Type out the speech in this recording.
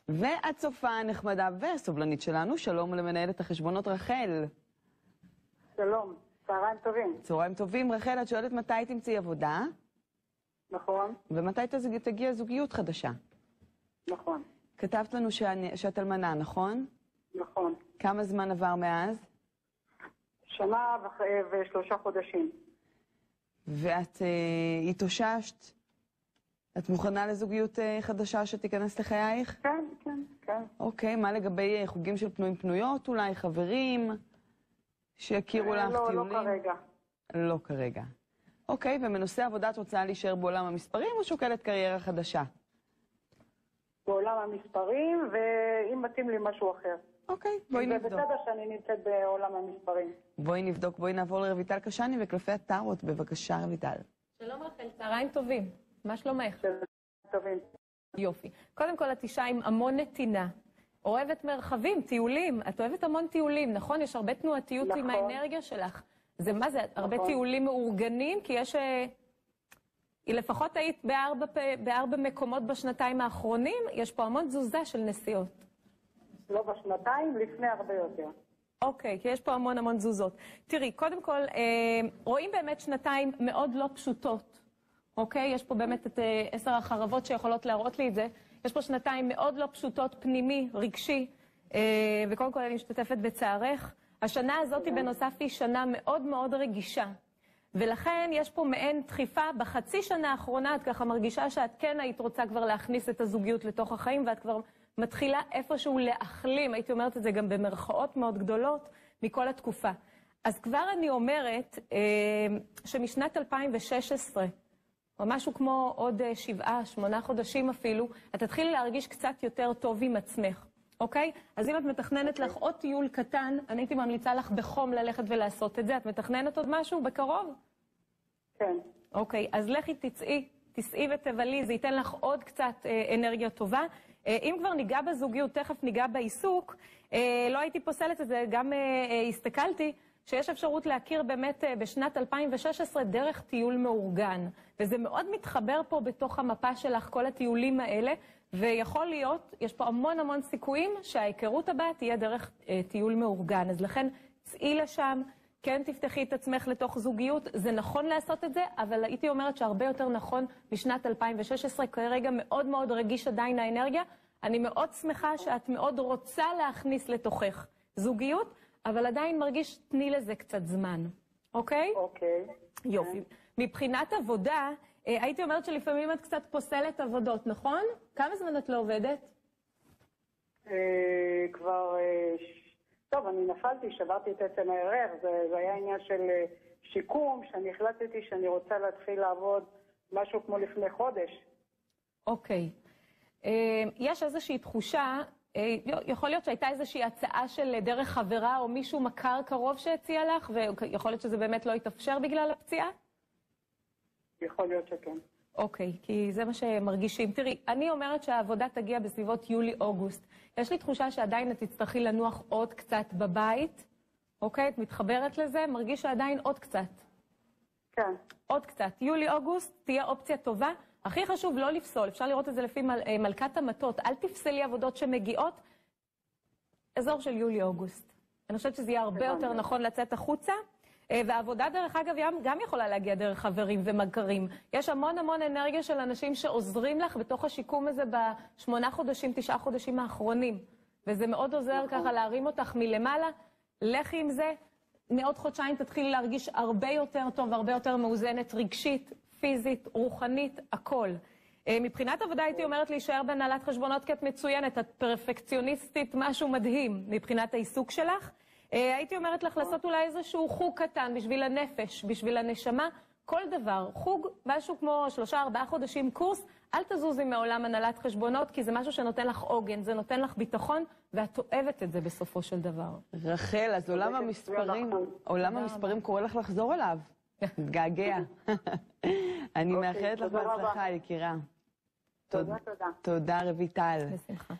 והצופה הנחמדה והסובלנית שלנו, שלום למנהלת החשבונות רחל. שלום, צהריים טובים. צהריים טובים. רחל, את שואלת מתי תמצאי עבודה? נכון. ומתי תגיע זוגיות חדשה? נכון. כתבת לנו שאת אלמנה, נכון? נכון. כמה זמן עבר מאז? 1.3 חודשים. ואת התאוששת? את מוכנה לזוגיות חדשה שתיכנס לחייך? כן, כן, כן. אוקיי, מה לגבי חוגים של פנויים פנויות אולי, חברים שיכירו לך טיולים? לא כרגע. לא כרגע. אוקיי, ומנושא עבודה את רוצה להישאר בעולם המספרים או שוקלת קריירה חדשה? בעולם המספרים, ואם מתאים לי משהו אחר. אוקיי, בואי נבדוק. זה בסדר שאני נמצאת בעולם המספרים. בואי נבדוק, בואי נעבור לרויטל קשני וקלפי הטארוט, בבקשה רויטל. שלום רחל, צהריים טובים. מה שלומך? צהריים טובים. יופי. קודם כל, את אישה עם המון נתינה. אוהבת מרחבים, טיולים. את אוהבת המון טיולים, נכון? יש הרבה תנועתיות עם האנרגיה שלך. זה מה זה? הרבה טיולים מאורגנים? כי יש... לפחות היית בארבע מקומות בשנתיים האחרונים, יש פה המון תזוזה של נסיעות. לא בשנתיים, לפני הרבה יותר. אוקיי, כי יש פה המון תזוזות. תראי, קודם כל, רואים באמת שנתיים מאוד לא פשוטות. אוקיי? יש פה באמת את 10 החרבות שיכולות להראות לי את זה. יש פה שנתיים מאוד לא פשוטות, פנימי, רגשי, וקודם כל אני משתתפת בצערך. השנה הזאת בנוסף היא שנה מאוד רגישה. ולכן יש פה מעין דחיפה בחצי שנה האחרונה, את ככה מרגישה שאת כן היית רוצה כבר להכניס את הזוגיות לתוך החיים, ואת כבר מתחילה איפשהו להחלים, הייתי אומרת את זה גם במרכאות מאוד גדולות, מכל התקופה. אז כבר אני אומרת שמשנת 2016, או משהו כמו עוד 7-8 חודשים אפילו, את תתחילי להרגיש קצת יותר טוב עם עצמך, אוקיי? אז אם את מתכננת לך עוד טיול קטן, אני הייתי ממליצה לך בחום ללכת ולעשות את זה. את מתכננת עוד משהו בקרוב? כן. אוקיי, אז לכי תסעי ותבלי, זה ייתן לך עוד קצת אנרגיה טובה. אם כבר ניגע בזוגיות, תכף ניגע בעיסוק, לא הייתי פוסלת את זה, גם הסתכלתי, שיש אפשרות להכיר באמת בשנת 2016 דרך טיול מאורגן. וזה מאוד מתחבר פה בתוך המפה שלך, כל הטיולים האלה, ויכול להיות, יש פה המון סיכויים שההיכרות הבאה תהיה דרך טיול מאורגן. אז לכן צאי לשם, כן תפתחי את עצמך לתוך זוגיות, זה נכון לעשות את זה, אבל הייתי אומרת שהרבה יותר נכון בשנת 2016, כרגע מאוד רגיש עדיין האנרגיה. אני מאוד שמחה שאת מאוד רוצה להכניס לתוכך זוגיות, אבל עדיין מרגיש, תני לזה קצת זמן, אוקיי? אוקיי. יופי. מבחינת עבודה, הייתי אומרת שלפעמים את קצת פוסלת עבודות, נכון? כמה זמן את לא עובדת? כבר... טוב, אני נפלתי, שברתי את עצם הירך, זה היה עניין של שיקום, שאני החלטתי שאני רוצה להתחיל לעבוד משהו כמו לפני חודש. אוקיי. יש איזושהי תחושה, יכול להיות שהייתה איזושהי הצעה של דרך חברה או מישהו מכר קרוב שהציע לך, ויכול להיות שזה באמת לא יתאפשר בגלל הפציעה? יכול להיות שכן. אוקיי, כי זה מה שמרגישים. תראי, אני אומרת שהעבודה תגיע בסביבות יולי-אוגוסט. יש לי תחושה שעדיין את תצטרכי לנוח עוד קצת בבית. אוקיי, את מתחברת לזה? מרגיש שעדיין עוד קצת. כן. עוד קצת. יולי-אוגוסט תהיה אופציה טובה. הכי חשוב לא לפסול, אפשר לראות את זה לפי מלכת המטות. אל תפסלי עבודות שמגיעות אזור של יולי-אוגוסט. אני חושבת שזה יהיה הרבה יותר נכון לצאת החוצה. והעבודה דרך אגב גם יכולה להגיע דרך חברים ומכרים. יש המון אנרגיה של אנשים שעוזרים לך בתוך השיקום הזה ב8 חודשים, 9 חודשים האחרונים. וזה מאוד עוזר ככה להרים אותך מלמעלה. לכי עם זה, מעוד חודשיים תתחילי להרגיש הרבה יותר טוב והרבה יותר מאוזנת, רגשית, פיזית, רוחנית, הכל. מבחינת עבודה הייתי אומרת להישאר בהנהלת חשבונות כי את מצוינת, את פרפקציוניסטית, משהו מדהים מבחינת העיסוק שלך. הייתי אומרת לך לעשות אולי איזשהו חוג קטן בשביל הנפש, בשביל הנשמה, כל דבר. חוג, משהו כמו 3-4 חודשים קורס, אל תזוזי מעולם הנהלת חשבונות, כי זה משהו שנותן לך עוגן, זה נותן לך ביטחון, ואת אוהבת את זה בסופו של דבר. רחל, אז עולם המספרים קורא לך לחזור אליו. מתגעגע. אני מאחלת לך בהצלחה, יקירה. תודה. תודה, רויטל. בשמחה.